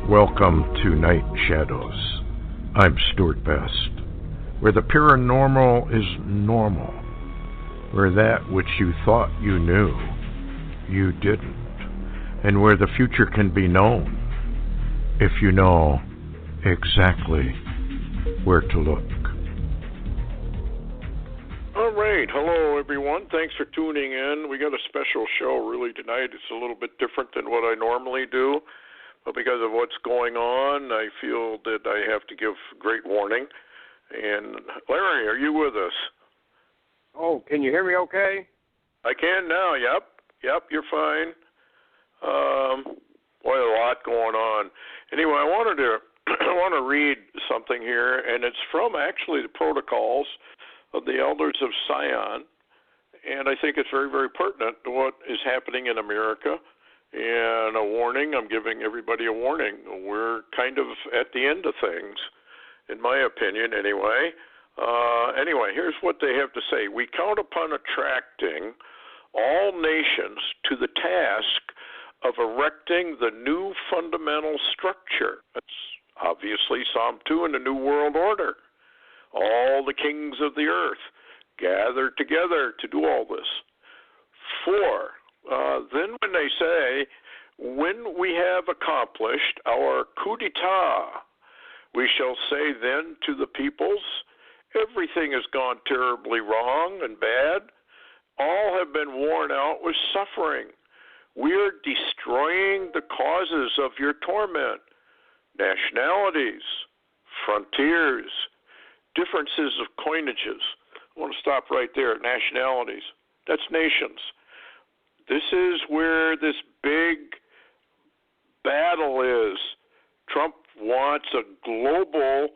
Welcome to Night Shadows. I'm Stuart Best, where the paranormal is normal, where that which you thought you knew, you didn't, and where the future can be known if you know exactly where to look. All right. Hello, everyone. Thanks for tuning in. We got a special show really tonight. It's a little bit different than what I normally do. But because of what's going on, I feel that I have to give great warning. And Larry, are you with us? Oh, can you hear me okay? I can now, Yep, you're fine. Boy, a lot going on. Anyway, I want to read something here, and it's from actually the protocols of the Elders of Zion, and I think it's very, very pertinent to what is happening in America. And a warning, I'm giving everybody a warning. We're kind of at the end of things, in my opinion, anyway. Anyway, here's what they have to say. We count upon attracting all nations to the task of erecting the new fundamental structure. That's obviously Psalm 2 in the New World Order. All the kings of the earth gathered together to do all this. 4. Then when they say, when we have accomplished our coup d'etat, we shall say then to the peoples, everything has gone terribly wrong and bad. All have been worn out with suffering. We are destroying the causes of your torment. Nationalities, frontiers, differences of coinages. I want to stop right there. Nationalities. That's nations. This is where this big battle is. Trump wants a global,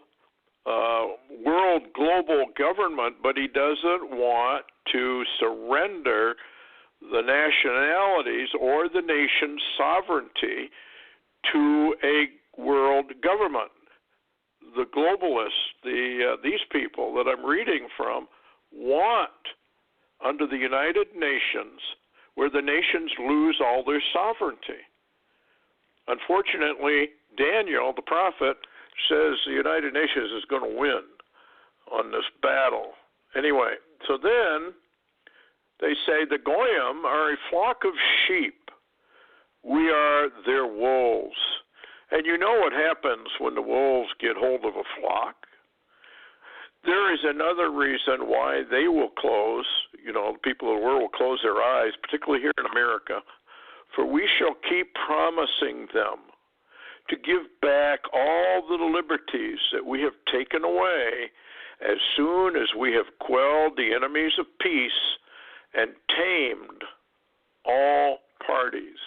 world global government, but he doesn't want to surrender the nationalities or the nation's sovereignty to a world government. The globalists, these people that I'm reading from, want, under the United Nations, where the nations lose all their sovereignty. Unfortunately, Daniel, the prophet, says the United Nations is going to win on this battle. Anyway, so then they say the Goyim are a flock of sheep. We are their wolves. And you know what happens when the wolves get hold of a flock. There is another reason why they will close, the people of the world will close their eyes, particularly here in America. For we shall keep promising them to give back all the liberties that we have taken away as soon as we have quelled the enemies of peace and tamed all parties.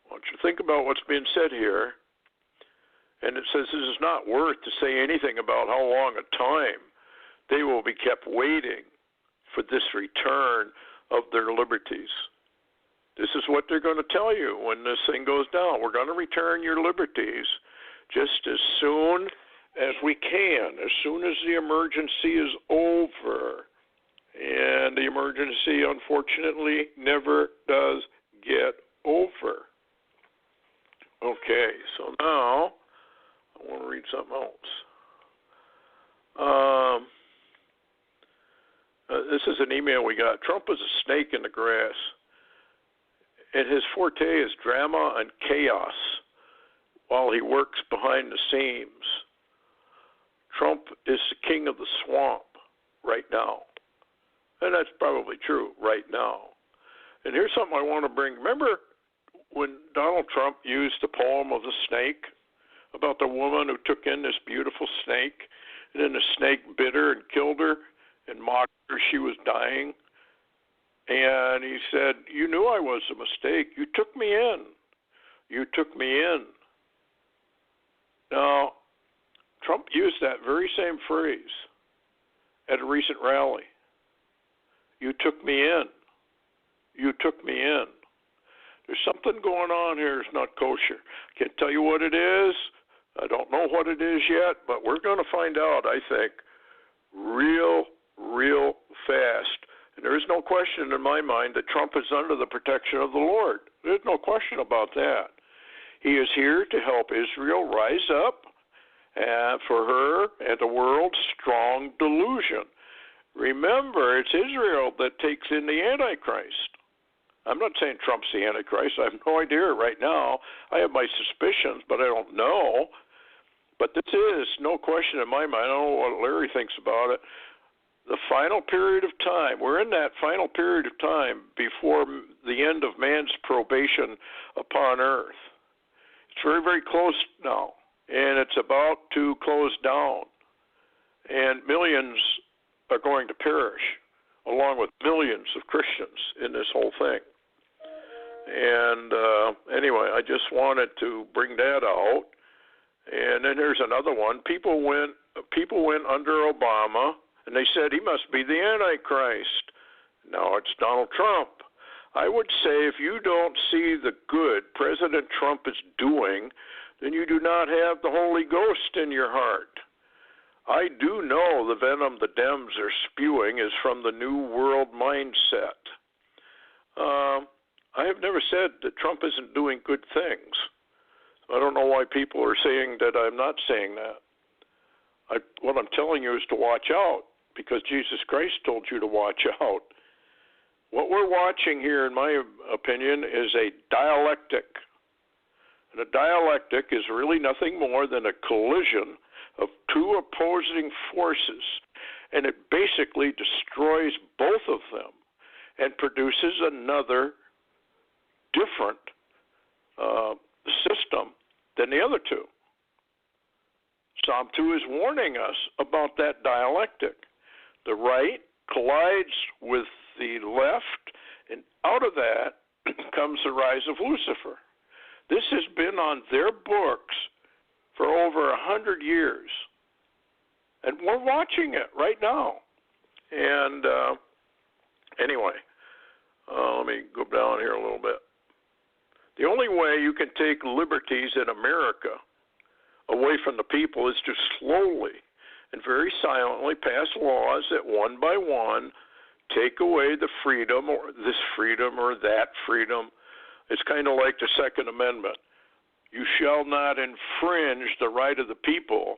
I want you to think about what's being said here. And it says this is not worth to say anything about how long a time they will be kept waiting for this return of their liberties. This is what they're going to tell you when this thing goes down. We're going to return your liberties just as soon as we can, as soon as the emergency is over. And the emergency, unfortunately, never does get over. Okay, so now I want to read something else. This is an email we got. Trump is a snake in the grass, and his forte is drama and chaos while he works behind the scenes. Trump is the king of the swamp right now, and that's probably true right now. And here's something I want to bring. Remember when Donald Trump used the poem of the snake? About the woman who took in this beautiful snake, and then the snake bit her and killed her and mocked her. She was dying. And he said, you knew I was a mistake. You took me in. You took me in. Now, Trump used that very same phrase at a recent rally. You took me in. You took me in. There's something going on here that's not kosher. I can't tell you what it is. I don't know what it is yet, but we're going to find out, I think, real fast. And there is no question in my mind that Trump is under the protection of the Lord. There's no question about that. He is here to help Israel rise up for her and the world's strong delusion. Remember, it's Israel that takes in the Antichrist. I'm not saying Trump's the Antichrist. I have no idea right now. I have my suspicions, but I don't know. But this is, no question in my mind, I don't know what Larry thinks about it, the final period of time. We're in that final period of time before the end of man's probation upon earth. It's very, very close now, and it's about to close down. And millions are going to perish, along with millions of Christians in this whole thing. And anyway, I just wanted to bring that out. And then there's another one. People went under Obama, and they said he must be the Antichrist. Now it's Donald Trump. I would say if you don't see the good President Trump is doing, then you do not have the Holy Ghost in your heart. I do know the venom the Dems are spewing is from the New World mindset. I have never said that Trump isn't doing good things. I don't know why people are saying that I'm not saying that. What I'm telling you is to watch out, because Jesus Christ told you to watch out. What we're watching here, in my opinion, is a dialectic. And a dialectic is really nothing more than a collision of two opposing forces, and it basically destroys both of them and produces another different system than the other two. Psalm 2 is warning us about that dialectic. The right collides with the left, and out of that comes the rise of Lucifer. This has been on their books for over 100 years, and we're watching it right now. And anyway, let me go down here a little bit. The only way you can take liberties in America away from the people is to slowly and very silently pass laws that one by one take away the freedom, or this freedom or that freedom. It's kind of like the Second Amendment. You shall not infringe the right of the people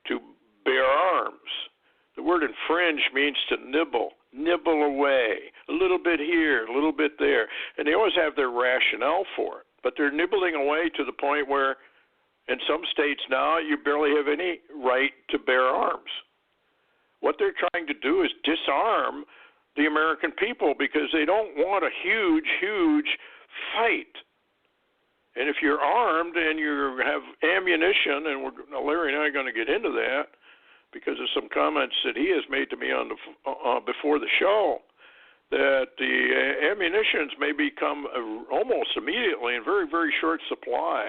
to bear arms. The word infringe means to nibble away, a little bit here, a little bit there. And they always have their rationale for it. But they're nibbling away to the point where in some states now you barely have any right to bear arms. What they're trying to do is disarm the American people because they don't want a huge, huge fight. And if you're armed and you have ammunition, and Larry and I are going to get into that because of some comments that he has made to me on before the show, that the ammunitions may become almost immediately in very, very short supply.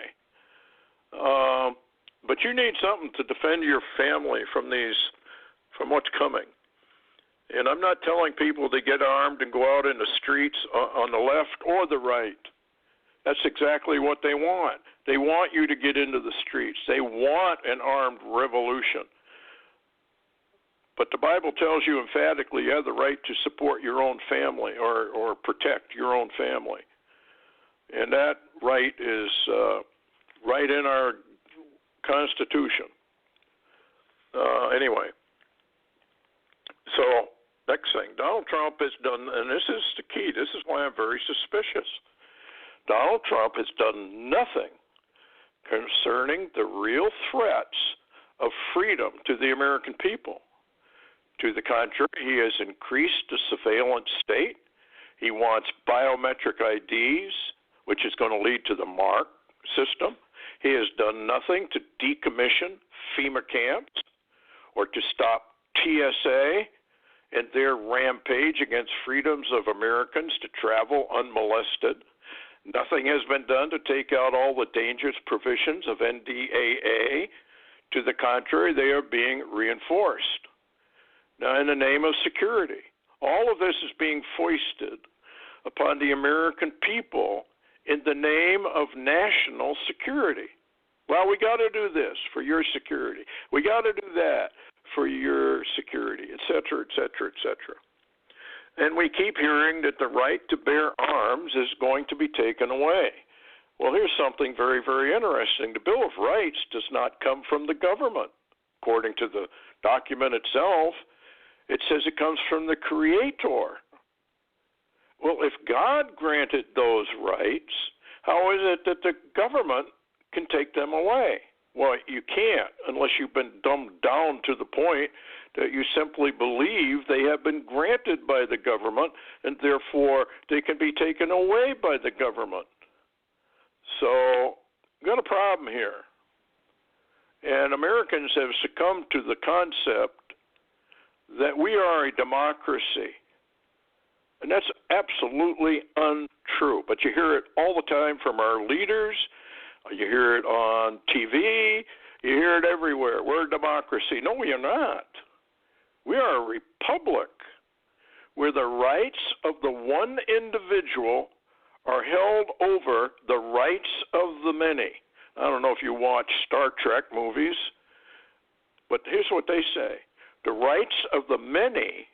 But you need something to defend your family from what's coming. And I'm not telling people to get armed and go out in the streets on the left or the right. That's exactly what they want. They want you to get into the streets. They want an armed revolution. But the Bible tells you emphatically you have the right to support your own family or protect your own family. And that right is right in our Constitution. Anyway, so next thing, Donald Trump has done, and this is the key, this is why I'm very suspicious. Donald Trump has done nothing concerning the real threats of freedom to the American people. To the contrary, he has increased the surveillance state. He wants biometric IDs, which is going to lead to the MARC system. He has done nothing to decommission FEMA camps or to stop TSA and their rampage against freedoms of Americans to travel unmolested. Nothing has been done to take out all the dangerous provisions of NDAA. To the contrary, they are being reinforced. Now, in the name of security, all of this is being foisted upon the American people in the name of national security. Well, we got to do this for your security. We got to do that for your security, et cetera, et cetera, et cetera. And we keep hearing that the right to bear arms is going to be taken away. Well, here's something very, very interesting. The Bill of Rights does not come from the government. According to the document itself, it says it comes from the Creator. Well, if God granted those rights, how is it that the government can take them away? Well, you can't unless you've been dumbed down to the point that you simply believe they have been granted by the government and therefore they can be taken away by the government. So, we've got a problem here. And Americans have succumbed to the concept that we are a democracy. And that's absolutely untrue. But you hear it all the time from our leaders. You hear it on TV. You hear it everywhere. We're a democracy. No, we are not. We are a republic where the rights of the one individual are held over the rights of the many. I don't know if you watch Star Trek movies, but here's what they say. The rights of the many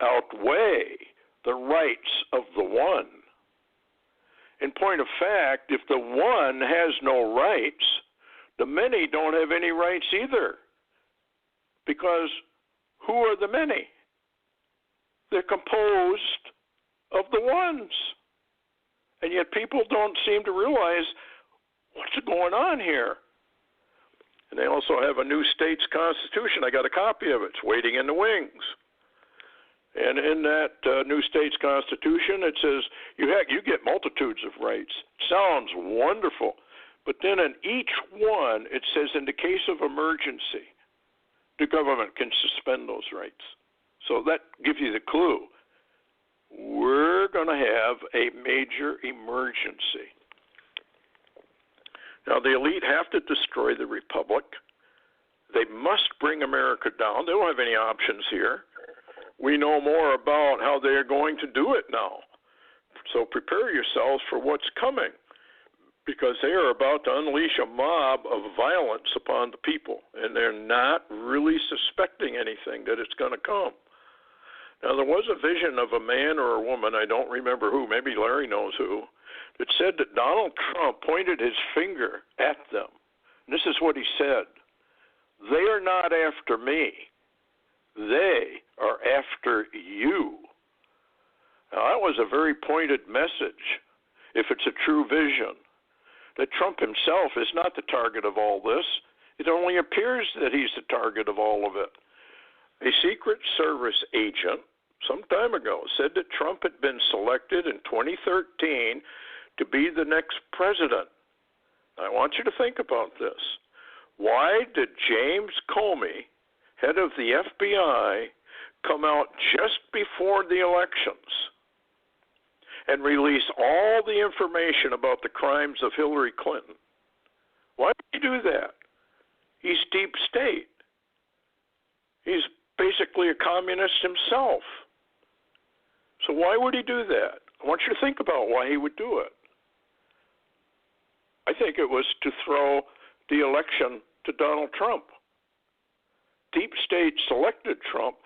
outweigh the rights of the one. In point of fact, if the one has no rights, the many don't have any rights either. Because who are the many? They're composed of the ones. And yet people don't seem to realize what's going on here. And they also have a new state's constitution. I got a copy of it. It's waiting in the wings. And in that new state's constitution, it says you get multitudes of rights. Sounds wonderful. But then in each one, it says in the case of emergency, the government can suspend those rights. So that gives you the clue. We're going to have a major emergency. Now, the elite have to destroy the republic. They must bring America down. They don't have any options here. We know more about how they are going to do it now. So prepare yourselves for what's coming, because they are about to unleash a mob of violence upon the people, and they're not really suspecting anything that it's going to come. Now, there was a vision of a man or a woman, I don't remember who, maybe Larry knows who, that said that Donald Trump pointed his finger at them. And this is what he said. They are not after me. They are after you. Now, that was a very pointed message, if it's a true vision, that Trump himself is not the target of all this. It only appears that he's the target of all of it. A Secret Service agent some time ago said that Trump had been selected in 2013 to be the next president. I want you to think about this. Why did James Comey, head of the FBI, come out just before the elections and release all the information about the crimes of Hillary Clinton? Why did he do that? He's deep state. He's basically a communist himself. So why would he do that? I want you to think about why he would do it. I think it was to throw the election to Donald Trump. Deep state selected Trump,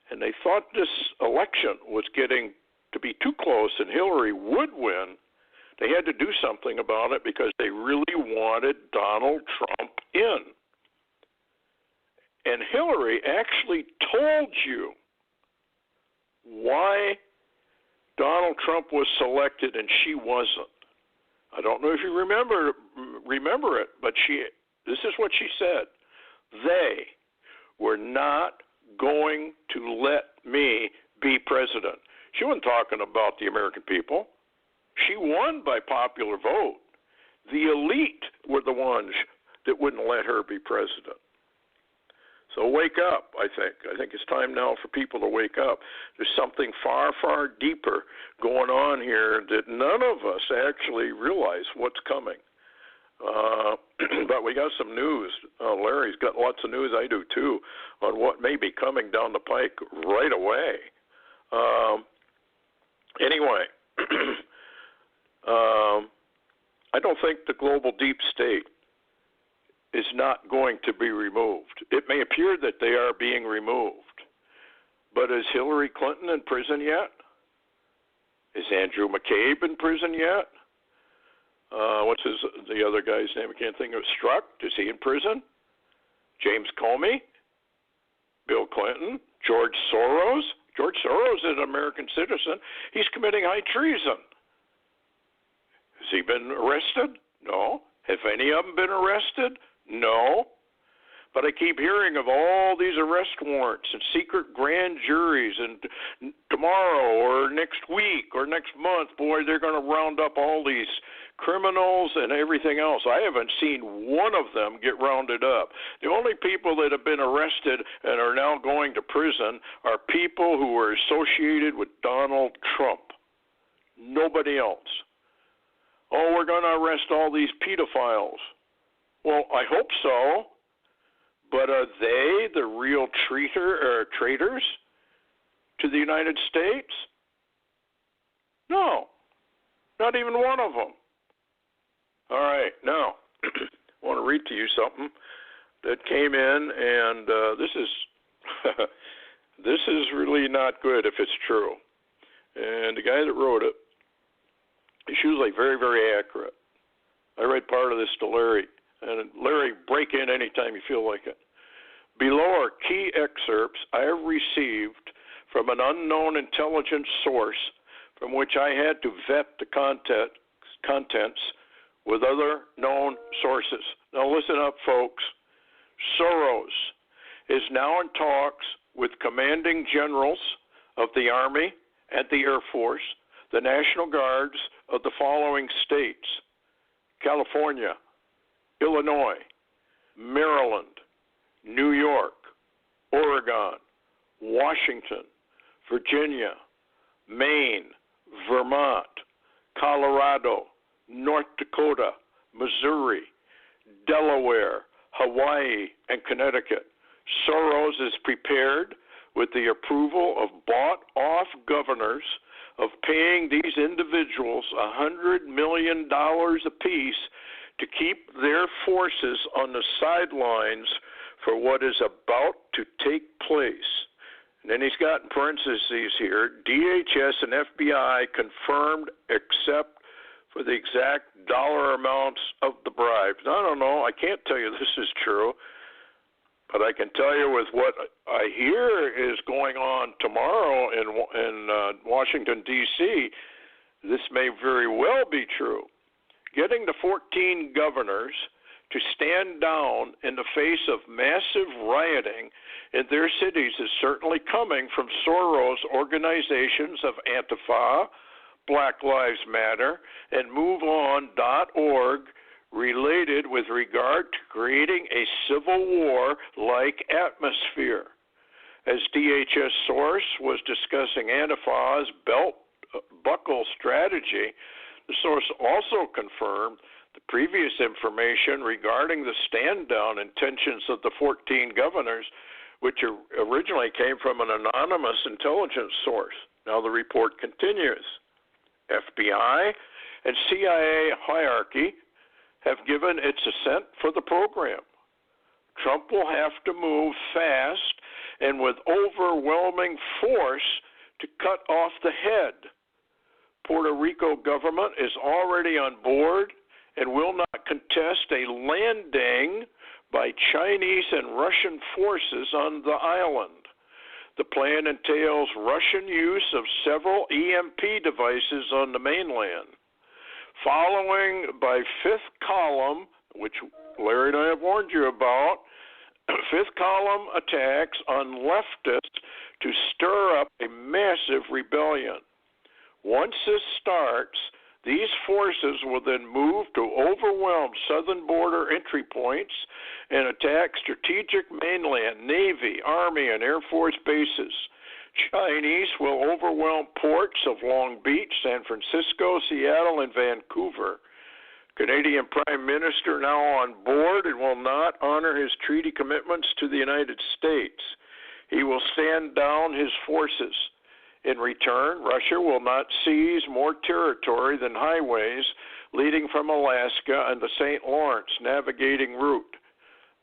and they thought this election was getting to be too close and Hillary would win. They had to do something about it because they really wanted Donald Trump in. And Hillary actually told you why Donald Trump was selected and she wasn't. I don't know if you remember it, but this is what she said. They were not going to let me be president. She wasn't talking about the American people. She won by popular vote. The elite were the ones that wouldn't let her be president. So wake up, I think. I think it's time now for people to wake up. There's something far, far deeper going on here that none of us actually realize what's coming. But we got some news. Larry's got lots of news, I do too, on what may be coming down the pike right away. Anyway, I don't think the global deep state is not going to be removed. It may appear that they are being removed. But is Hillary Clinton in prison yet? Is Andrew McCabe in prison yet? What's the other guy's name? I can't think of. Strzok. Is he in prison? James Comey, Bill Clinton, George Soros. George Soros is an American citizen. He's committing high treason. Has he been arrested? No. Have any of them been arrested? No. But I keep hearing of all these arrest warrants and secret grand juries, and tomorrow or next week or next month, boy, they're going to round up all these criminals and everything else. I haven't seen one of them get rounded up. The only people that have been arrested and are now going to prison are people who were associated with Donald Trump. Nobody else. Oh, we're going to arrest all these pedophiles. Well, I hope so. But are they the real traitors to the United States? No, not even one of them. All right, now I want to read to you something that came in, and this is really not good if it's true. And the guy that wrote it is usually very, very accurate. I read part of this to Larry. And Larry, break in anytime you feel like it. Below are key excerpts I have received from an unknown intelligence source from which I had to vet the contents with other known sources. Now listen up, folks. Soros is now in talks with commanding generals of the Army and the Air Force, the National Guards of the following states: California, Illinois, Maryland, New York, Oregon, Washington, Virginia, Maine, Vermont, Colorado, North Dakota, Missouri, Delaware, Hawaii, and Connecticut. Soros is prepared, with the approval of bought-off governors, of paying these individuals $100 million apiece to keep their forces on the sidelines for what is about to take place. And then he's got in parentheses here, DHS and FBI confirmed except for the exact dollar amounts of the bribes. Now, I don't know. I can't tell you this is true, but I can tell you with what I hear is going on tomorrow in Washington, D.C., this may very well be true. Getting the 14 governors to stand down in the face of massive rioting in their cities is certainly coming from Soros organizations of Antifa, Black Lives Matter, and MoveOn.org, related with regard to creating a civil war-like atmosphere. As DHS source was discussing Antifa's belt-buckle strategy, the source also confirmed the previous information regarding the stand-down intentions of the 14 governors, which originally came from an anonymous intelligence source. Now the report continues. FBI and CIA hierarchy have given its assent for the program. Trump will have to move fast and with overwhelming force to cut off the head. Puerto Rico government is already on board and will not contest a landing by Chinese and Russian forces on the island. The plan entails Russian use of several EMP devices on the mainland. Following by fifth column, which Larry and I have warned you about, fifth column attacks on leftists to stir up a massive rebellion. Once this starts, these forces will then move to overwhelm southern border entry points and attack strategic mainland, Navy, Army, and Air Force bases. Chinese will overwhelm ports of Long Beach, San Francisco, Seattle, and Vancouver. Canadian Prime Minister now on board and will not honor his treaty commitments to the United States. He will stand down his forces. In return, Russia will not seize more territory than highways leading from Alaska and the St. Lawrence navigating route.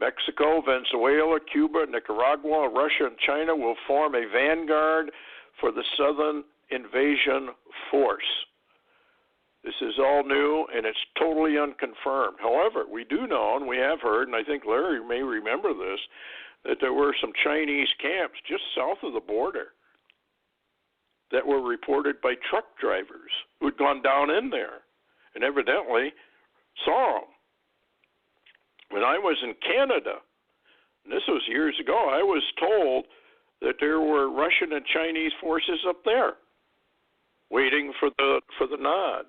Mexico, Venezuela, Cuba, Nicaragua, Russia, and China will form a vanguard for the southern invasion force. This is all new, and it's totally unconfirmed. However, we do know, and we have heard, and I think Larry may remember this, that there were some Chinese camps just south of the border that were reported by truck drivers who had gone down in there and evidently saw them. When I was in Canada, and this was years ago, I was told that there were Russian and Chinese forces up there waiting for the nod.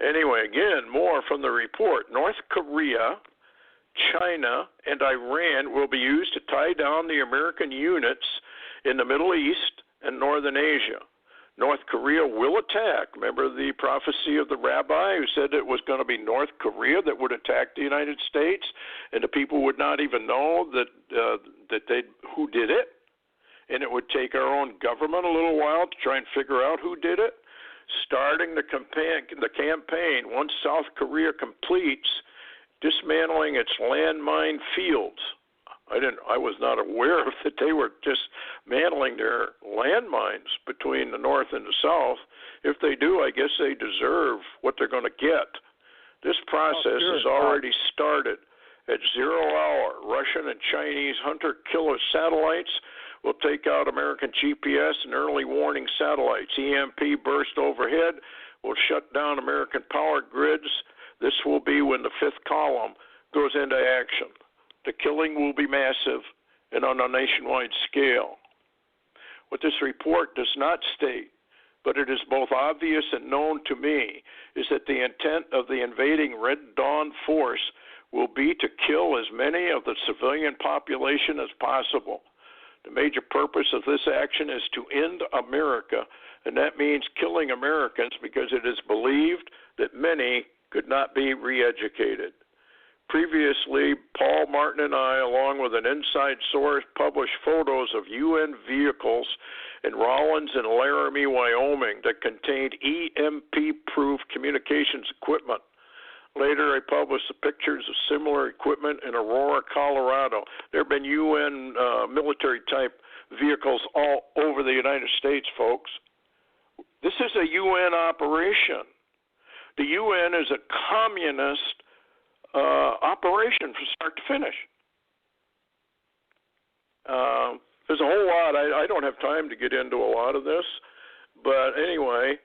Anyway, again, more from the report. North Korea, China, and Iran will be used to tie down the American units in the Middle East and Northern Asia. North Korea will attack. Remember the prophecy of the rabbi who said it was going to be North Korea that would attack the United States, and the people would not even know who did it, and it would take our own government a little while to try and figure out who did it. Starting the campaign once South Korea completes dismantling its landmine fields. I was not aware that they were dismantling their landmines between the North and the South. If they do, I guess they deserve what they're going to get. This process has already started. At 0 hour, Russian and Chinese hunter-killer satellites will take out American GPS and early warning satellites. EMP burst overhead will shut down American power grids. This will be when the fifth column goes into action. The killing will be massive and on a nationwide scale. What this report does not state, but it is both obvious and known to me, is that the intent of the invading Red Dawn force will be to kill as many of the civilian population as possible. The major purpose of this action is to end America, and that means killing Americans because it is believed that many could not be re-educated. Previously, Paul Martin and I, along with an inside source, published photos of UN vehicles in Rawlins and Laramie, Wyoming, that contained EMP-proof communications equipment. Later, I published the pictures of similar equipment in Aurora, Colorado. There have been UN military-type vehicles all over the United States, folks. This is a UN operation. The UN is a communist operation from start to finish. There's a whole lot. I don't have time to get into a lot of this, but anyway,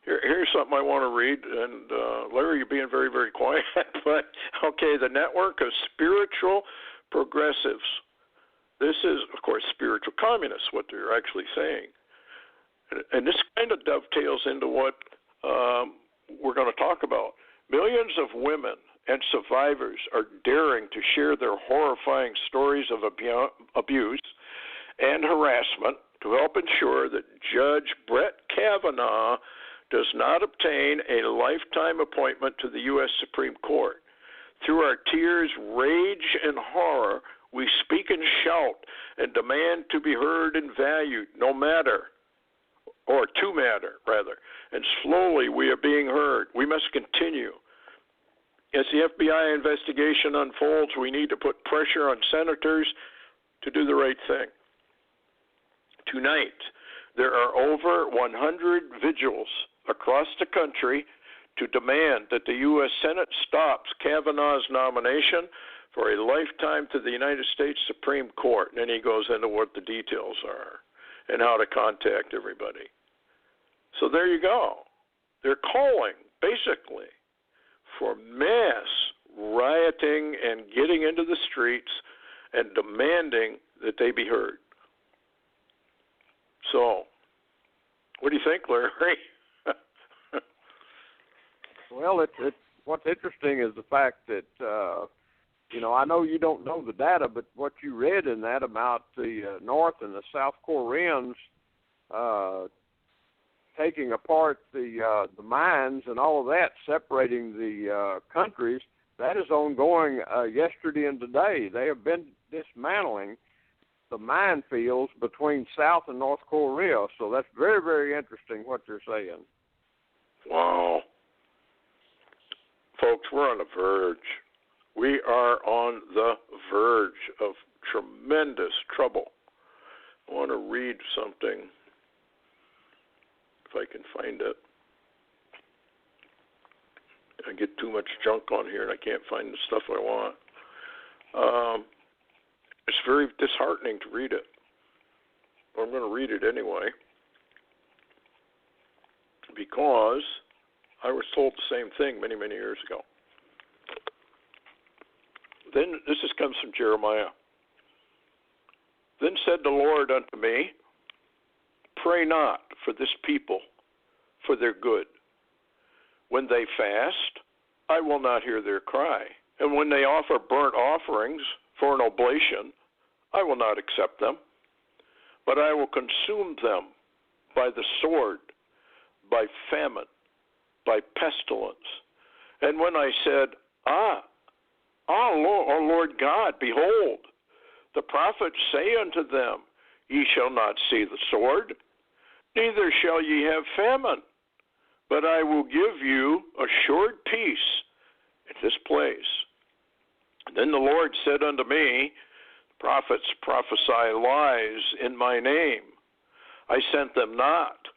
here's something I want to read. And Larry, you're being very, very quiet. But okay, the network of spiritual progressives. This is, of course, spiritual communists. What they're actually saying, and this kind of dovetails into what we're going to talk about. Millions of women and survivors are daring to share their horrifying stories of abuse and harassment to help ensure that Judge Brett Kavanaugh does not obtain a lifetime appointment to the U.S. Supreme Court. Through our tears, rage, and horror, we speak and shout and demand to be heard and valued, no matter, or to matter, rather. And slowly we are being heard. We must continue. As the FBI investigation unfolds, we need to put pressure on senators to do the right thing. Tonight, there are over 100 vigils across the country to demand that the U.S. Senate stops Kavanaugh's nomination for a lifetime to the United States Supreme Court. And then he goes into what the details are and how to contact everybody. So there you go. They're calling, basically, for mass rioting and getting into the streets and demanding that they be heard. So, what do you think, Larry? Well, what's interesting is the fact that, I know you don't know the data, but what you read in that about the North and the South Koreans taking apart the mines and all of that, separating the countries, that is ongoing yesterday and today. They have been dismantling the minefields between South and North Korea. So that's very, very interesting what you're saying. Wow. Folks, we're on the verge. We are on the verge of tremendous trouble. I want to read something, if I can find it. I get too much junk on here and I can't find the stuff I want. It's very disheartening to read it. But I'm going to read it anyway because I was told the same thing many, many years ago. Then, comes from Jeremiah. Then said the Lord unto me, pray not for this people, for their good. When they fast, I will not hear their cry. And when they offer burnt offerings for an oblation, I will not accept them. But I will consume them by the sword, by famine, by pestilence. And when I said, Lord God, behold, the prophets say unto them, ye shall not see the sword, neither shall ye have famine, but I will give you assured peace in this place. And then the Lord said unto me, prophets prophesy lies in my name. I sent them not,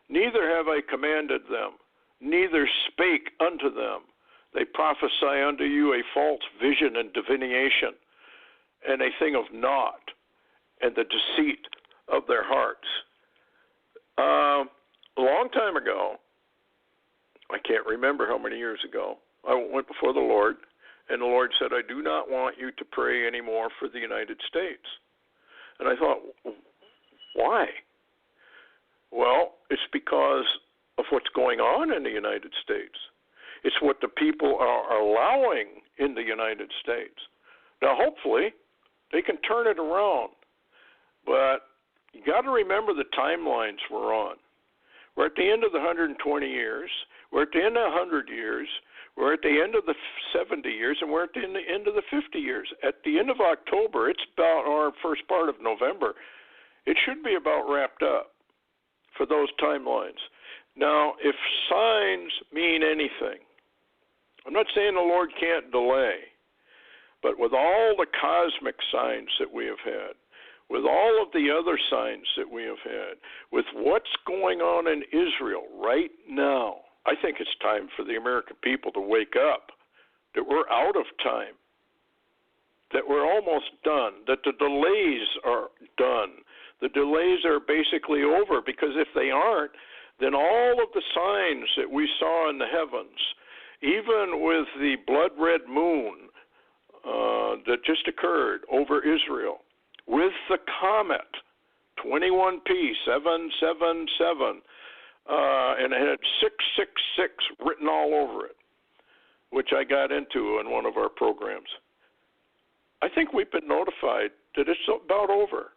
neither have I commanded them, neither spake unto them. They prophesy unto you a false vision and divination, and a thing of naught, and the deceit of their hearts. A long time ago, I can't remember how many years ago, I went before the Lord, and the Lord said, I do not want you to pray anymore for the United States. And I thought, why? Well, it's because of what's going on in the United States. It's what the people are allowing in the United States. Now, hopefully, they can turn it around. But you got to remember the timelines we're on. We're at the end of the 120 years. We're at the end of 100 years. We're at the end of the 70 years, and we're at the end of the 50 years. At the end of October, it's about our first part of November. It should be about wrapped up for those timelines. Now, if signs mean anything, I'm not saying the Lord can't delay, but with all the cosmic signs that we have had, with all of the other signs that we have had, with what's going on in Israel right now, I think it's time for the American people to wake up, that we're out of time, that we're almost done, that the delays are done. The delays are basically over, because if they aren't, then all of the signs that we saw in the heavens, even with the blood red moon that just occurred over Israel, with the comet 21P 777, and it had 666 written all over it, which I got into in one of our programs. I think we've been notified that it's about over.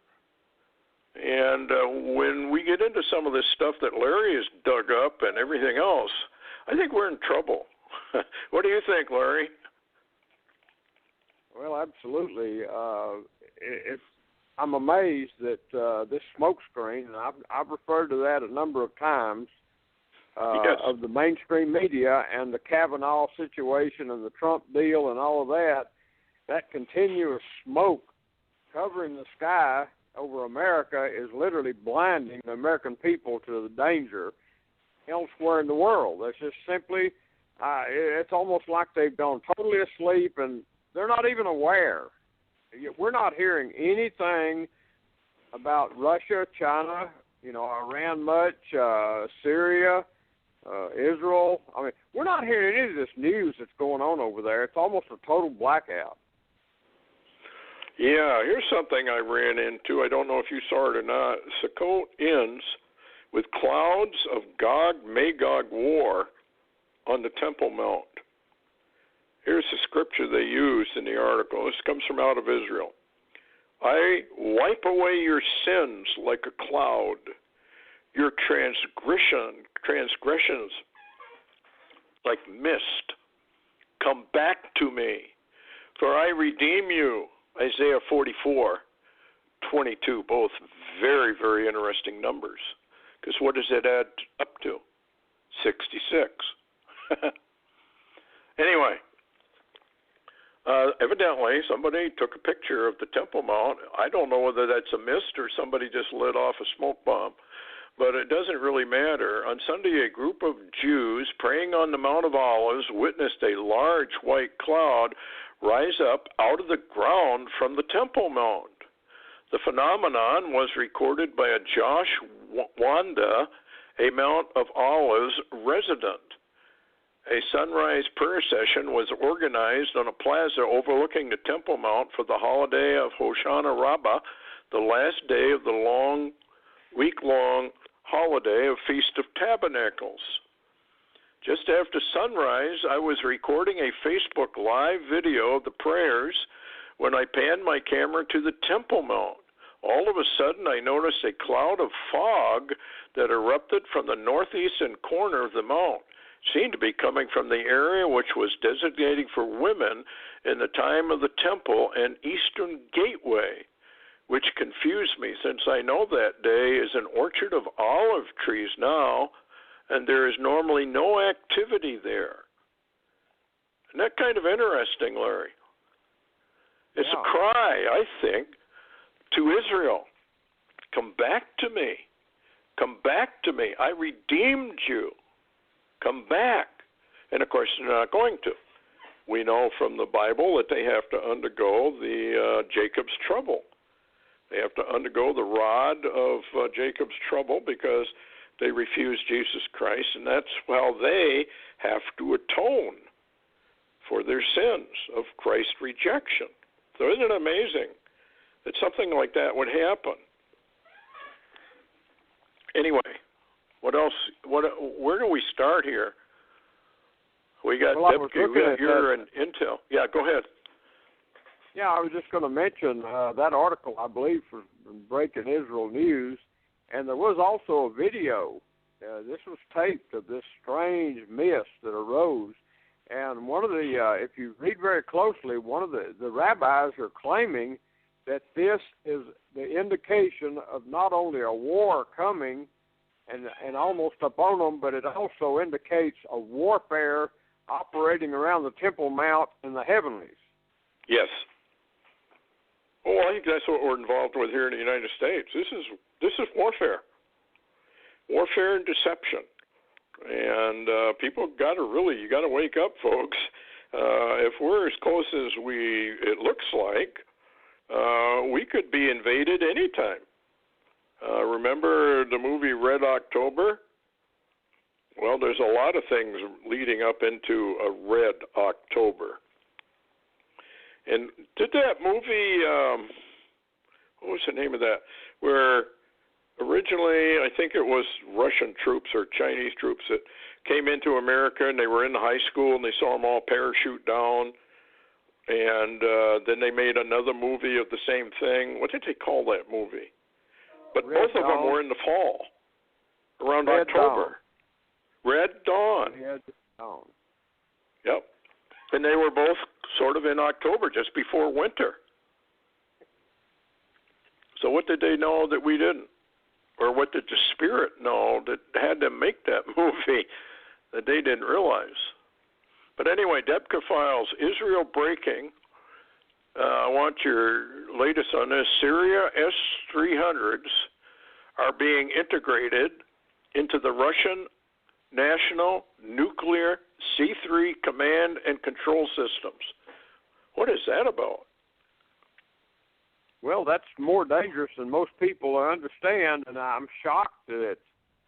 And when we get into some of this stuff that Larry has dug up and everything else, I think we're in trouble. What do you think, Larry? Well, absolutely. I'm amazed that this smokescreen, and I've referred to that a number of times, yes, of the mainstream media and the Kavanaugh situation and the Trump deal and all of that, that continuous smoke covering the sky over America is literally blinding the American people to the danger elsewhere in the world. It's just simply, it's almost like they've gone totally asleep and they're not even aware. We're not hearing anything about Russia, China, Iran much, Syria, Israel. I mean, we're not hearing any of this news that's going on over there. It's almost a total blackout. Yeah, here's something I ran into. I don't know if you saw it or not. Sukkot ends with clouds of Gog-Magog war on the Temple Mount. Here's the scripture they used in the article. This comes from out of Israel. I wipe away your sins like a cloud, your transgressions like mist. Come back to me, for I redeem you. Isaiah 44:22, both very, very interesting numbers. Because what does it add up to? 66. Anyway, evidently somebody took a picture of the Temple Mount. I don't know whether that's a mist or somebody just lit off a smoke bomb. but it doesn't really matter. On Sunday, a group of Jews praying on the Mount of Olives witnessed a large white cloud rise up out of the ground from the Temple Mount. The phenomenon was recorded by a Josh Wanda, a Mount of Olives resident. A sunrise prayer session was organized on a plaza overlooking the Temple Mount for the holiday of Hoshana Rabbah, the last day of the week-long holiday of Feast of Tabernacles. Just after sunrise, I was recording a Facebook Live video of the prayers when I panned my camera to the Temple Mount. All of a sudden, I noticed a cloud of fog that erupted from the northeastern corner of the mount. It seemed to be coming from the area which was designated for women in the time of the temple and eastern gateway, which confused me since I know that day is an orchard of olive trees now, and there is normally no activity there. Isn't that kind of interesting, Larry? It's a cry, I think, to Israel. Come back to me. Come back to me. I redeemed you. Come back. And of course, they're not going to. We know from the Bible that they have to undergo the Jacob's trouble. They have to undergo the rod of Jacob's trouble because they refuse Jesus Christ, and that's how they have to atone for their sins of Christ's rejection. So isn't it amazing that something like that would happen? Anyway, what else? Where do we start here? We got you're in Intel. Yeah, go ahead. Yeah, I was just going to mention that article, I believe, from Breaking Israel News, and there was also a video. This was taped of this strange mist that arose, and one of the, if you read very closely, one of the rabbis are claiming that this is the indication of not only a war coming and almost upon them, but it also indicates a warfare operating around the Temple Mount in the heavenlies. Yes. Well, I think that's what we're involved with here in the United States. This is warfare and deception, and people you got to wake up, folks. If we're as close as it looks like, we could be invaded anytime. Remember the movie Red October? Well, there's a lot of things leading up into a Red October. And did that movie, what was the name of that, where originally I think it was Russian troops or Chinese troops that came into America and they were in high school and they saw them all parachute down, and then they made another movie of the same thing. What did they call that movie? But both of them were in the fall, around October. Red Dawn. Red Dawn. Yep. And they were both sort of in October, just before winter. So what did they know that we didn't? Or what did the Spirit know that had them make that movie that they didn't realize? But anyway, Debka Files, Israel breaking. I want your latest on this. Syria S-300s are being integrated into the Russian National Nuclear C-3 command and control systems. What is that about? Well, that's more dangerous than most people understand, and I'm shocked that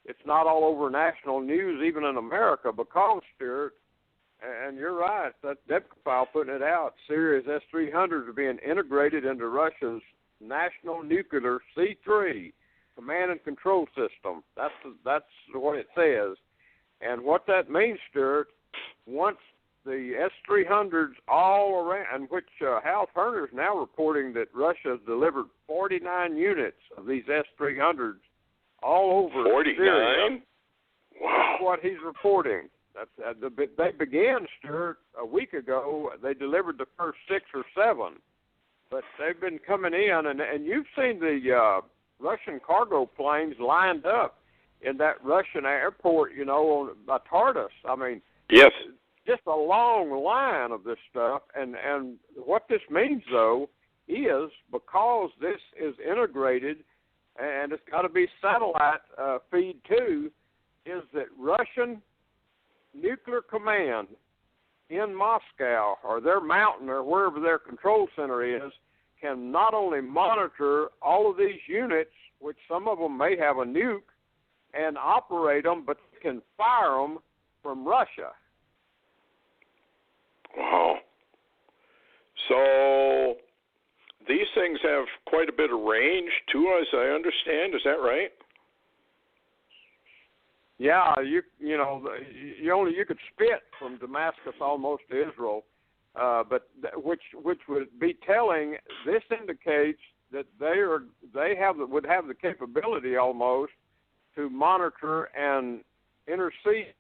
it's not all over national news, even in America, because, Stuart, and you're right, that Debka file putting it out, Syria's S-300s are being integrated into Russia's National Nuclear C-3 command and control system. That's what it says. And what that means, Stuart, once the S-300s all around, which Hal Turner's now reporting that Russia has delivered 49 units of these S-300s all over 49? Syria. Wow. That's what he's reporting. They began, Stuart, a week ago. They delivered the first 6 or 7. But they've been coming in, and you've seen the Russian cargo planes lined up in that Russian airport, on Tartus. I mean, yes, just a long line of this stuff. And what this means, though, is because this is integrated, and it's got to be satellite feed too, is that Russian nuclear command in Moscow or their mountain or wherever their control center is can not only monitor all of these units, which some of them may have a nuke, and operate them, but can fire them from Russia. Wow. So these things have quite a bit of range too, as I understand. Is that right? Yeah, you could spit from Damascus almost to Israel, but which would be telling. This indicates that would have the capability almost to monitor and intercede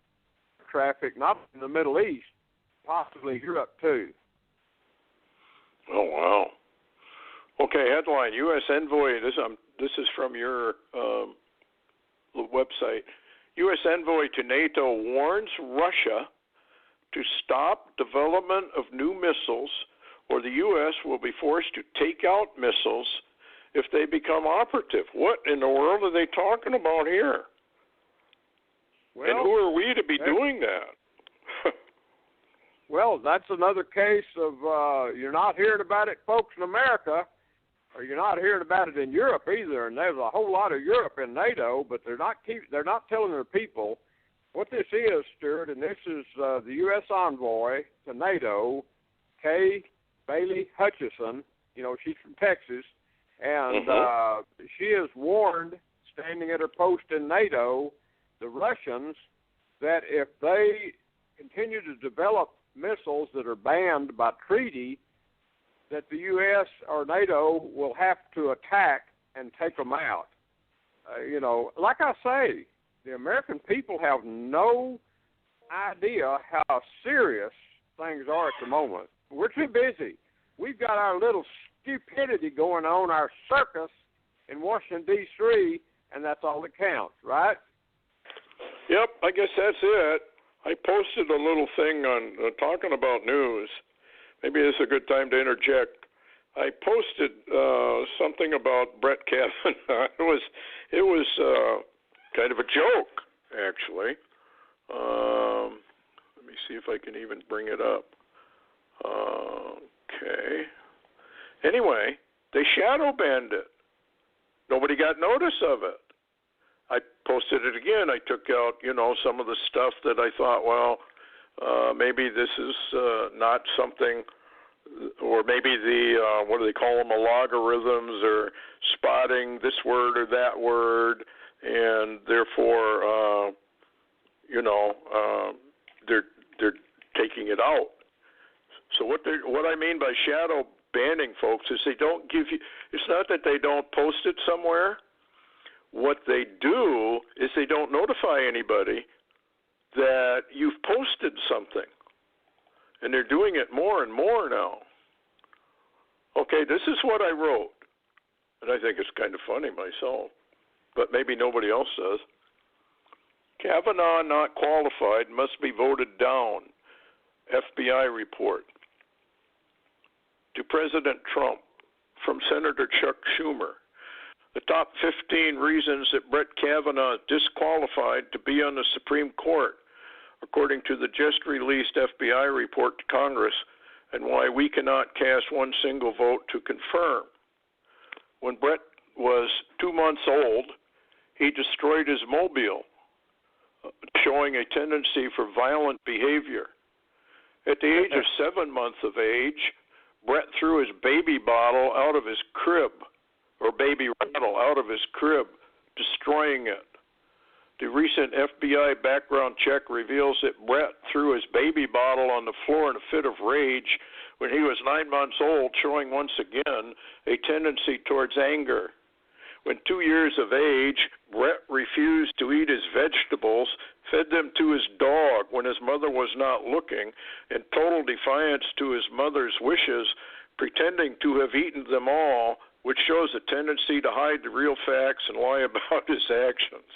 traffic, not in the Middle East, possibly Europe too. Oh wow. Okay, headline: U.S. envoy. This is from your website. U.S. envoy to NATO warns Russia to stop development of new missiles, or the U.S. will be forced to take out missiles if they become operative. What in the world are they talking about here? Well, and who are we to be doing that? Well, that's another case of you're not hearing about it, folks, in America, or you're not hearing about it in Europe either. And there's a whole lot of Europe in NATO, but they're not telling their people what this is, Stuart. And this is the U.S. envoy to NATO, Kay Bailey Hutchison. You know, she's from Texas, and she has warned, standing at her post in NATO, the Russians that if they continue to develop missiles that are banned by treaty, that the U.S. or NATO will have to attack and take them out. Like I say, the American people have no idea how serious things are at the moment. We're too busy. We've got our little stupidity going on, our circus in Washington, D.C., and that's all that counts, right? Yep, I guess that's it. I posted a little thing on talking about news. Maybe this is a good time to interject. I posted something about Brett Kavanaugh. It was kind of a joke, actually. Let me see if I can even bring it up. Okay. Anyway, they shadow banned it. Nobody got notice of it. I posted it again. I took out, some of the stuff that I thought, maybe this is not something, or maybe the, what do they call them, logarithms, or spotting this word or that word, and therefore, they're taking it out. So what I mean by shadow banning, folks, is they don't give you. It's not that they don't post it somewhere. What they do is they don't notify anybody that you've posted something, and they're doing it more and more now. Okay, this is what I wrote, and I think it's kind of funny myself, but maybe nobody else does. Kavanaugh not qualified, must be voted down. FBI report. To President Trump from Senator Chuck Schumer. The top 15 reasons that Brett Kavanaugh is disqualified to be on the Supreme Court, according to the just released FBI report to Congress, and why we cannot cast one single vote to confirm. When Brett was 2 months old, he destroyed his mobile, showing a tendency for violent behavior. At the age of 7 months of age, Brett threw his baby bottle out of his crib, or baby rattle out of his crib, destroying it. The recent FBI background check reveals that Brett threw his baby bottle on the floor in a fit of rage when he was 9 months old, showing once again a tendency towards anger. When 2 years of age, Brett refused to eat his vegetables, fed them to his dog when his mother was not looking, in total defiance to his mother's wishes, pretending to have eaten them all, which shows a tendency to hide the real facts and lie about his actions.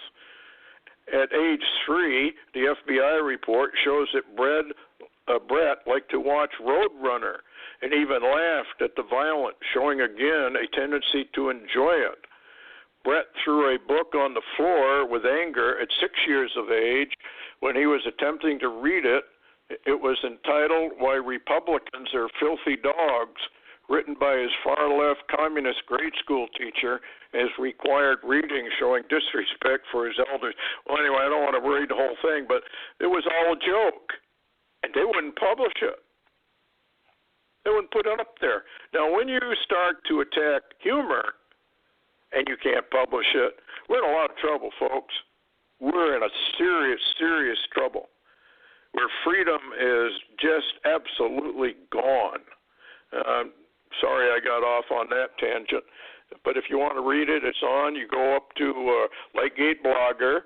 At age 3, the FBI report shows that Brett liked to watch Roadrunner and even laughed at the violence, showing again a tendency to enjoy it. Brett threw a book on the floor with anger at 6 years of age when he was attempting to read it. It was entitled Why Republicans Are Filthy Dogs, written by his far-left communist grade school teacher as required reading showing disrespect for his elders. Well, anyway, I don't want to read the whole thing, but it was all a joke, and they wouldn't publish it. They wouldn't put it up there. Now, when you start to attack humor and you can't publish it, we're in a lot of trouble, folks. We're in a serious, serious trouble where freedom is just absolutely gone. Sorry I got off on that tangent. But if you want to read it, it's on. You go up to Lakegate Blogger,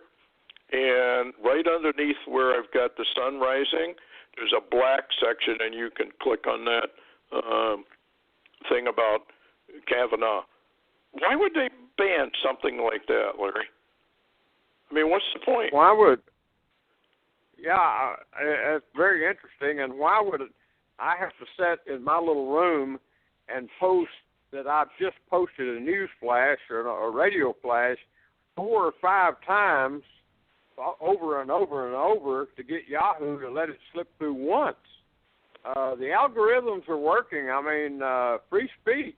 and right underneath where I've got the sun rising, there's a black section, and you can click on that thing about Kavanaugh. Why would they ban something like that, Larry? I mean, what's the point? Why would? Yeah, it's very interesting. And why would I have to sit in my little room and post that I've just posted a news flash or a radio flash 4 or 5 times over and over and over to get Yahoo to let it slip through once? The algorithms are working. I mean, free speech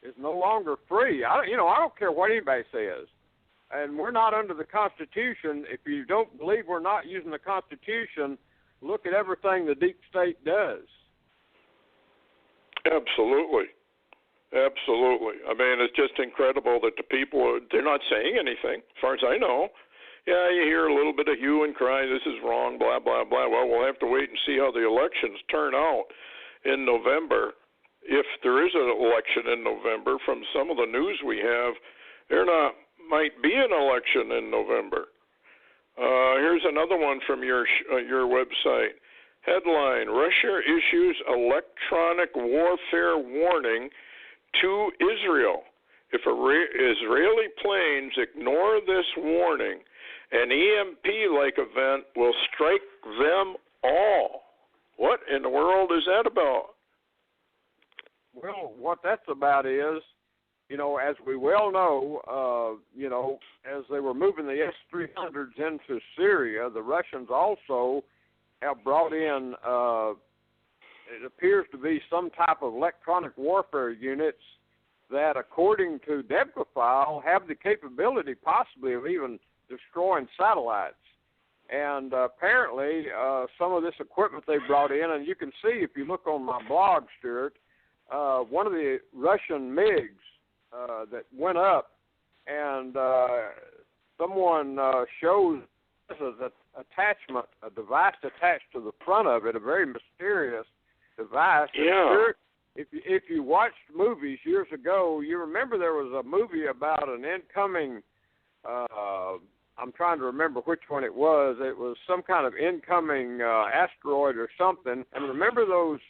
is no longer free. I don't care what anybody says. And we're not under the Constitution. If you don't believe we're not using the Constitution, look at everything the deep state does. Absolutely. Absolutely. I mean, it's just incredible that the people, they're not saying anything, as far as I know. Yeah, you hear a little bit of hue and cry, this is wrong, blah, blah, blah. Well, we'll have to wait and see how the elections turn out in November. If there is an election in November, from some of the news we have, might be an election in November. Here's another one from your website. Headline, Russia issues electronic warfare warning to Israel. If Israeli planes ignore this warning, an EMP-like event will strike them all. What in the world is that about? Well, what that's about is, as we well know, as they were moving the S-300s into Syria, the Russians also have brought in, it appears to be some type of electronic warfare units that, according to Debka have the capability possibly of even destroying satellites. And apparently some of this equipment they brought in, and you can see if you look on my blog, Stuart, one of the Russian MiGs that went up, and someone shows this as an attachment, a device attached to the front of it, a very mysterious device. Yeah. If you watched movies years ago, you remember there was a movie about an incoming, I'm trying to remember which one it was. It was some kind of incoming asteroid or something. And remember those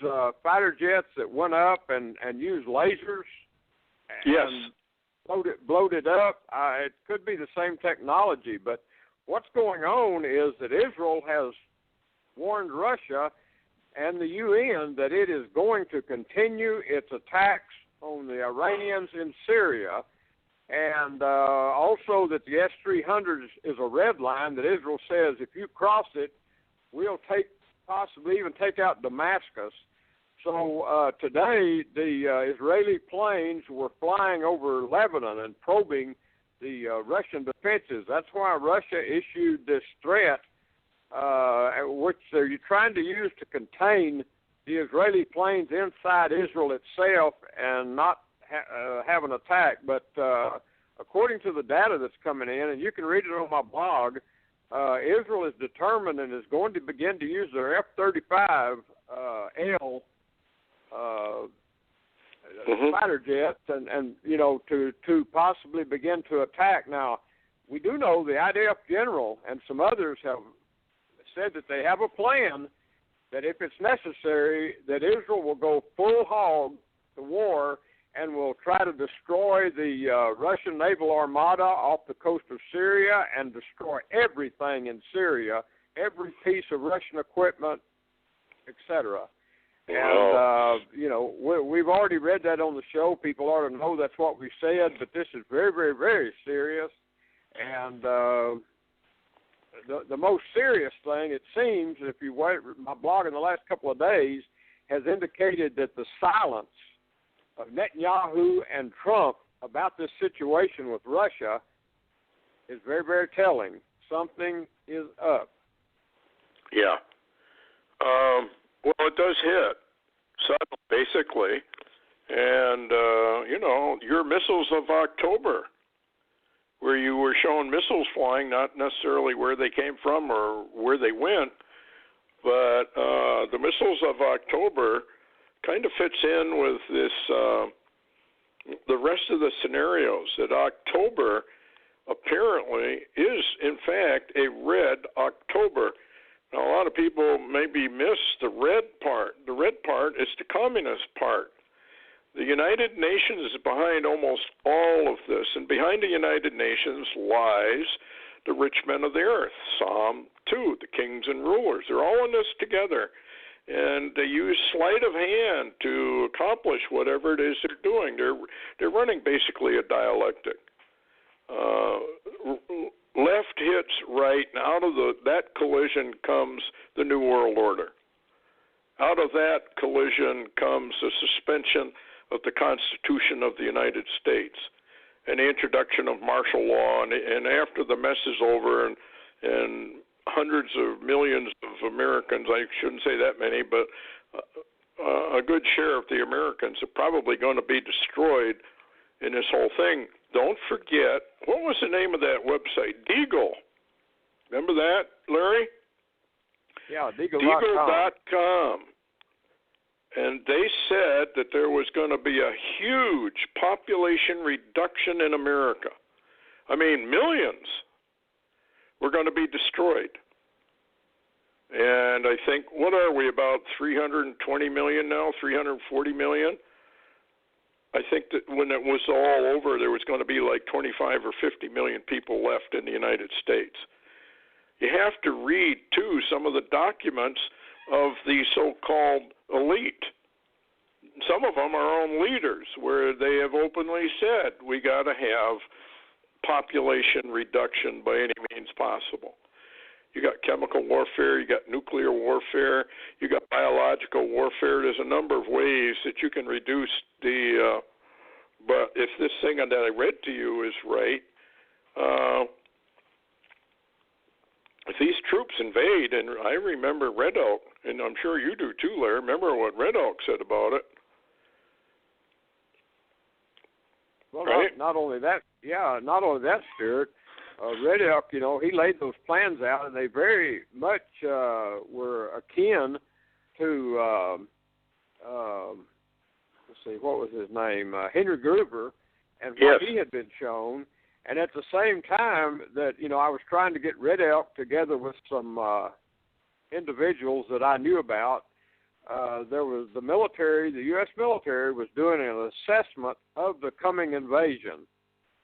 fighter jets that went up and used lasers? Yes. And blowed it up? It could be the same technology, but what's going on is that Israel has warned Russia and the UN that it is going to continue its attacks on the Iranians in Syria, and also that the S-300 is a red line that Israel says if you cross it, we'll possibly even take out Damascus. So today the Israeli planes were flying over Lebanon and probing the Russian defenses. That's why Russia issued this threat, which they're trying to use to contain the Israeli planes inside Israel itself and not have an attack. But according to the data that's coming in, and you can read it on my blog, Israel is determined and is going to begin to use their F-35L fighter jets and to possibly begin to attack. Now, we do know the IDF general and some others have said that they have a plan that if it's necessary, that Israel will go full hog to war and will try to destroy the Russian naval armada off the coast of Syria and destroy everything in Syria, every piece of Russian equipment, etc. And, we've already read that on the show. People ought to know that's what we said, but this is very, very, very serious. And the most serious thing, it seems, if you read my blog in the last couple of days, has indicated that the silence of Netanyahu and Trump about this situation with Russia is very, very telling. Something is up. Yeah. Well, it does hit, suddenly, basically. And, your missiles of October, where you were showing missiles flying, not necessarily where they came from or where they went, but the missiles of October kind of fits in with this, the rest of the scenarios, that October apparently is, in fact, a red October. Now, a lot of people maybe miss the red part. The red part is the communist part. The United Nations is behind almost all of this, and behind the United Nations lies the rich men of the earth. Psalm 2, the kings and rulers. They're all in this together, and they use sleight of hand to accomplish whatever it is they're doing. They're running basically a dialectic. Left hits right, and out of that collision comes the New World Order. Out of that collision comes the suspension of the Constitution of the United States and the introduction of martial law. And after the mess is over and hundreds of millions of Americans, I shouldn't say that many, but a good share of the Americans are probably going to be destroyed in this whole thing. Don't forget, what was the name of that website? Deagle. Remember that, Larry? Yeah, Deagle.com. And they said that there was going to be a huge population reduction in America. I mean, millions were going to be destroyed. And I think, what are we, about 320 million now, 340 million? I think that when it was all over, there was going to be like 25 or 50 million people left in the United States. You have to read, too, some of the documents of the so-called elite. Some of them are our own leaders, where they have openly said we got to have population reduction by any means possible. You got chemical warfare, you got nuclear warfare, you got biological warfare. There's a number of ways that you can reduce the. But if this thing that I read to you is right, if these troops invade, and I remember Red Elk, and I'm sure you do too, Larry. Remember what Red Elk said about it? Well, right? not only that, Stuart. Red Elk, he laid those plans out, and they very much were akin to, what was his name? Henry Gruver, and what he had been shown. And at the same time that, I was trying to get Red Elk together with some individuals that I knew about, there was the military, the U.S. military was doing an assessment of the coming invasion.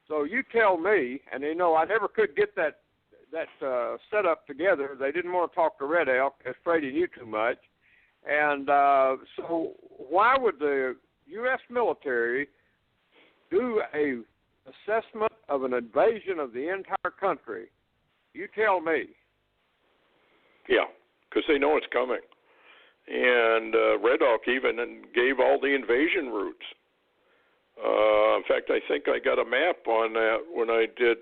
So you tell me, and I never could get that set up together. They didn't want to talk to Red Elk, afraid he knew too much. And so why would the U.S. military do a assessment of an invasion of the entire country? You tell me. Yeah, because they know it's coming. And Red Elk even gave all the invasion routes. In fact, I think I got a map on that when I did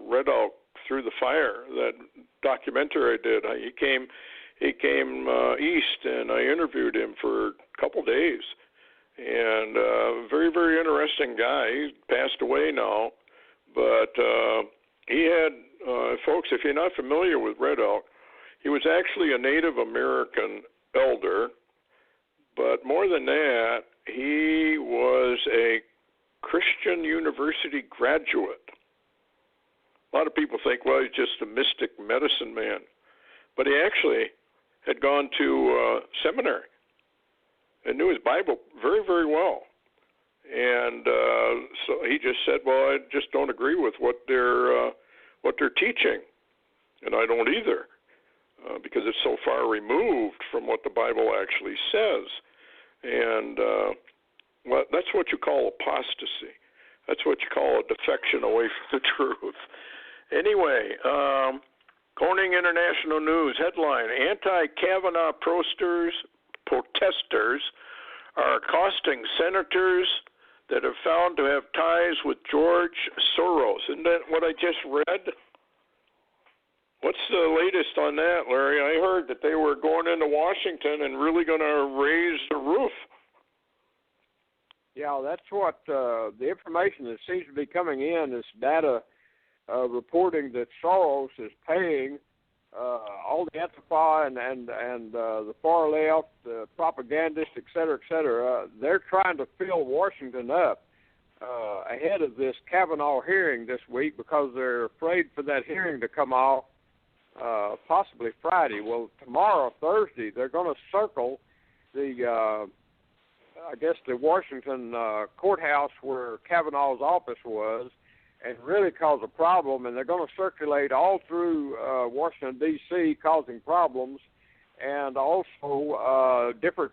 Red Elk Through the Fire, that documentary I did. He came east, and I interviewed him for a couple days. And very, very interesting guy. He's passed away now. But he had, folks, if you're not familiar with Red Elk, he was actually a Native American elder. But more than that, he was a Christian university graduate. A lot of people think, well, he's just a mystic medicine man. But he actually had gone to seminary and knew his Bible very, very well. And so he just said, well, I just don't agree with what they're teaching, and I don't either. because it's so far removed from what the Bible actually says. And well, that's what you call apostasy. That's what you call a defection away from the truth. Anyway, Corning International News headline: Anti-Kavanaugh protesters are accosting senators that are found to have ties with George Soros. Isn't that what I just read? What's the latest on that, Larry? I heard that they were going into Washington and really going to raise the roof. Yeah, that's what the information that seems to be coming in is data reporting that Soros is paying all the Antifa and the far left, the propagandists, et cetera, they're trying to fill Washington up ahead of this Kavanaugh hearing this week because they're afraid for that hearing to come off possibly Friday. Well, tomorrow, Thursday, they're going to circle the, I guess, the Washington courthouse where Kavanaugh's office was, and really cause a problem, and they're going to circulate all through Washington, D.C., causing problems, and also different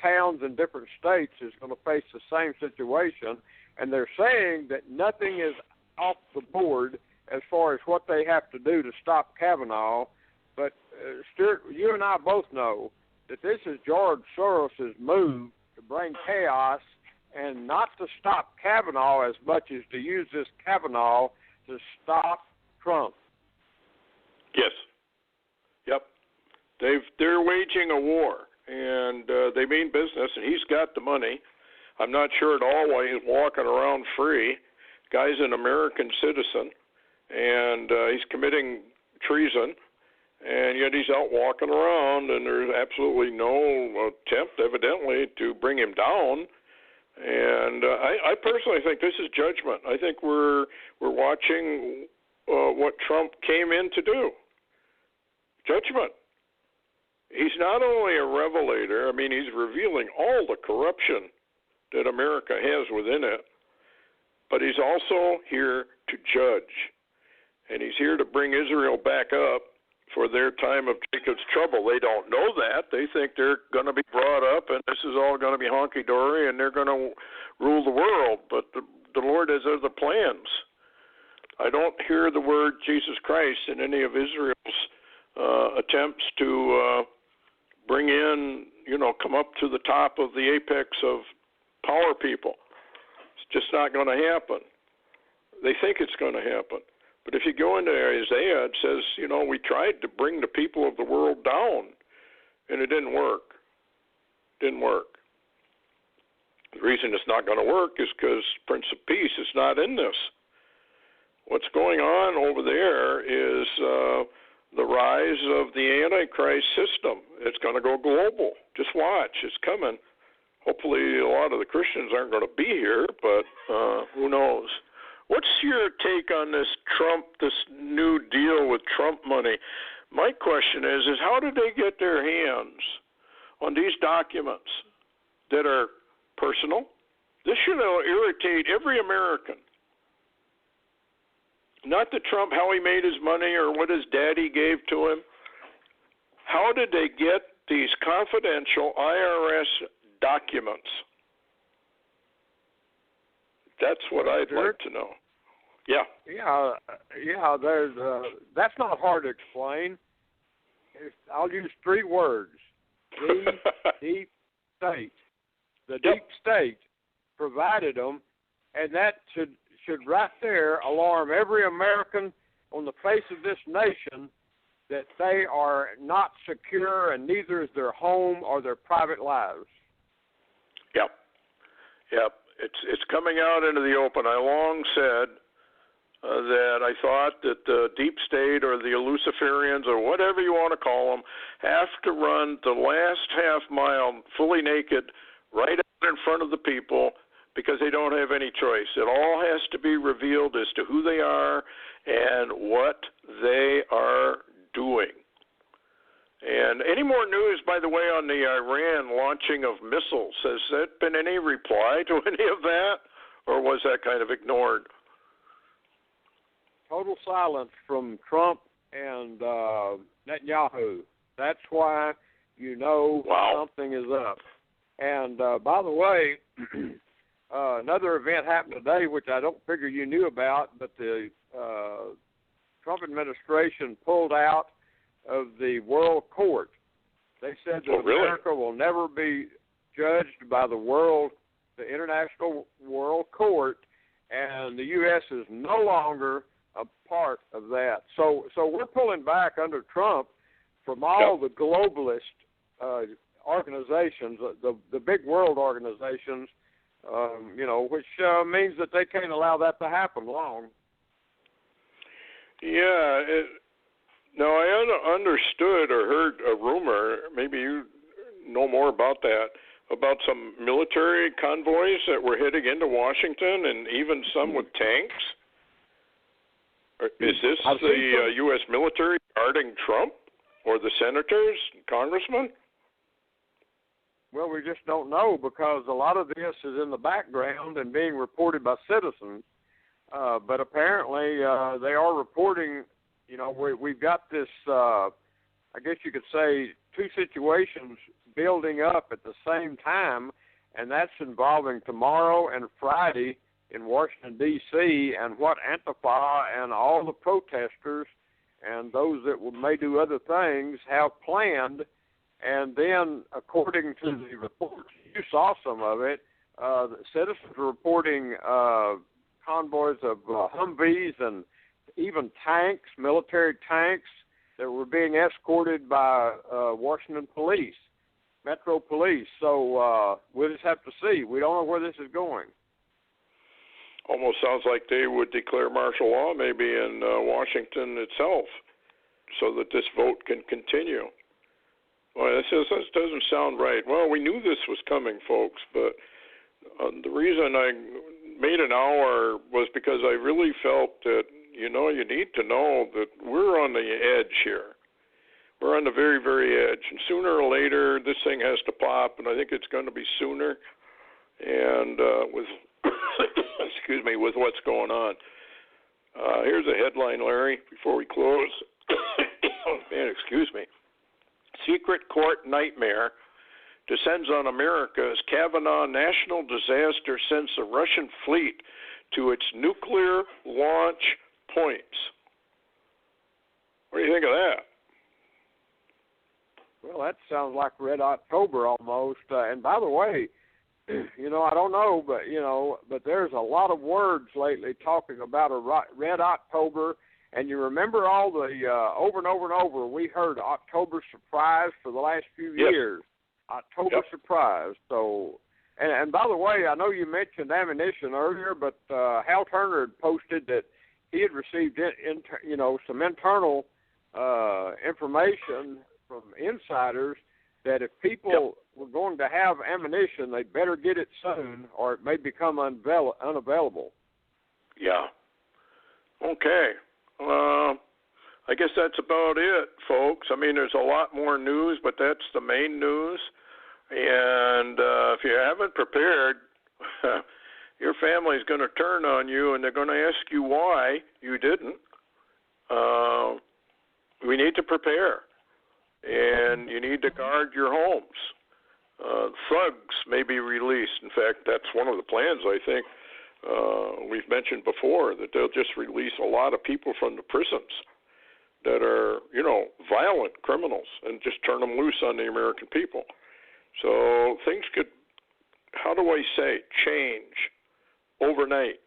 towns in different states is going to face the same situation, and they're saying that nothing is off the board as far as what they have to do to stop Kavanaugh, but Stuart, you and I both know that this is George Soros' move to bring chaos and not to stop Kavanaugh as much as to use this Kavanaugh to stop Trump. Yes. Yep. They're waging a war, and they mean business, and he's got the money. I'm not sure at all why he's walking around free. Guy's an American citizen, and he's committing treason, and yet he's out walking around, and there's absolutely no attempt, evidently, to bring him down. And I personally think this is judgment. I think we're watching what Trump came in to do. Judgment. He's not only a revelator, I mean, he's revealing all the corruption that America has within it, but he's also here to judge. And he's here to bring Israel back up for their time of Jacob's trouble. They don't know that. They think they're going to be brought up and this is all going to be honky-dory and they're going to rule the world. But the Lord has other plans. I don't hear the word Jesus Christ in any of Israel's attempts to bring in, come up to the top of the apex of power people. It's just not going to happen. They think it's going to happen. But if you go into Isaiah, it says, we tried to bring the people of the world down, and it didn't work. Didn't work. The reason it's not going to work is because Prince of Peace is not in this. What's going on over there is the rise of the Antichrist system. It's going to go global. Just watch. It's coming. Hopefully a lot of the Christians aren't going to be here, but who knows? What's your take on this new deal with Trump money? My question is how did they get their hands on these documents that are personal? This should irritate every American. Not the Trump, how he made his money or what his daddy gave to him. How did they get these confidential IRS documents? That's what I'd like to know. Yeah. Yeah. There's that's not hard to explain. I'll use three words: the deep state. The deep state provided them, and that should right there alarm every American on the face of this nation that they are not secure, and neither is their home or their private lives. Yep. It's coming out into the open. I long said that I thought that the deep state or the Luciferians or whatever you want to call them have to run the last half mile fully naked right out in front of the people because they don't have any choice. It all has to be revealed as to who they are and what they are doing. And any more news, by the way, on the Iran launching of missiles? Has there been any reply to any of that, or was that kind of ignored? Total silence from Trump and Netanyahu. That's why you know something is up. And by the way, another event happened today, which I don't figure you knew about, but the Trump administration pulled out of the World Court. They said that America will never be judged by the International World Court, and the U.S. is no longer a part of that. So we're pulling back under Trump from all the globalist organizations, the big world organizations, which means that they can't allow that to happen long. Yeah. Now, I understood or heard a rumor, maybe you know more about that, about some military convoys that were heading into Washington and even some with tanks. Is this the U.S. military guarding Trump or the senators, congressmen? Well, we just don't know because a lot of this is in the background and being reported by citizens. But apparently they are reporting, we've got this, I guess you could say, two situations building up at the same time, and that's involving tomorrow and Friday in Washington, D.C., and what Antifa and all the protesters and those that may do other things have planned. And then, according to the reports, you saw some of it, the citizens are reporting convoys of Humvees and even tanks, military tanks, that were being escorted by Washington police, Metro Police. So we'll just have to see. We don't know where this is going. Almost sounds like they would declare martial law maybe in Washington itself so that this vote can continue. Well, this doesn't sound right. Well, we knew this was coming, folks, but the reason I made an hour was because I really felt that, you need to know that we're on the edge here. We're on the very, very edge. And sooner or later, this thing has to pop, and I think it's going to be sooner. And with, excuse me, with what's going on. Here's a headline, Larry, before we close. Oh, man, excuse me. Secret court nightmare descends on America as Kavanaugh national disaster sends the Russian fleet to its nuclear launch points. What do you think of that? Well, that sounds like Red October almost. And by the way, I don't know, but there's a lot of words lately talking about a Red October. And you remember all the over and over and over, we heard October surprise for the last few years. October surprise. So, and by the way, I know you mentioned ammunition earlier, but Hal Turner had posted that he had received some internal information from insiders that if people were going to have ammunition, they'd better get it soon, or it may become unavailable. Yeah. Okay. I guess that's about it, folks. I mean, there's a lot more news, but that's the main news. And if you haven't prepared, your family's going to turn on you, and they're going to ask you why you didn't. We need to prepare, and you need to guard your homes. Thugs may be released. In fact, that's one of the plans, I think. We've mentioned before that they'll just release a lot of people from the prisons that are, violent criminals and just turn them loose on the American people. So things could, change overnight.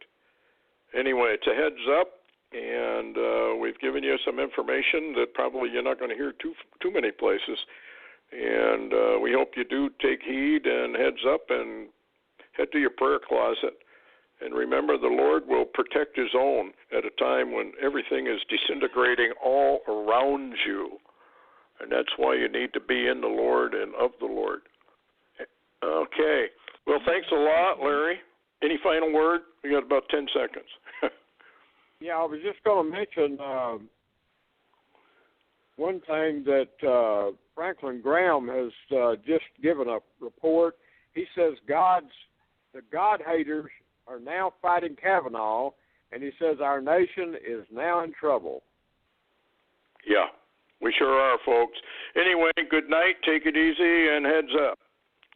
Anyway, it's a heads up, and we've given you some information that probably you're not going to hear too many places. And we hope you do take heed and heads up and head to your prayer closet. And remember, the Lord will protect his own at a time when everything is disintegrating all around you. And that's why you need to be in the Lord and of the Lord. Okay. Well, thanks a lot, Larry. Any final word? We got about 10 seconds. Yeah, I was just going to mention one thing that Franklin Graham has just given a report. He says the God haters are now fighting Kavanaugh, and he says our nation is now in trouble. Yeah, we sure are, folks. Anyway, good night. Take it easy and heads up.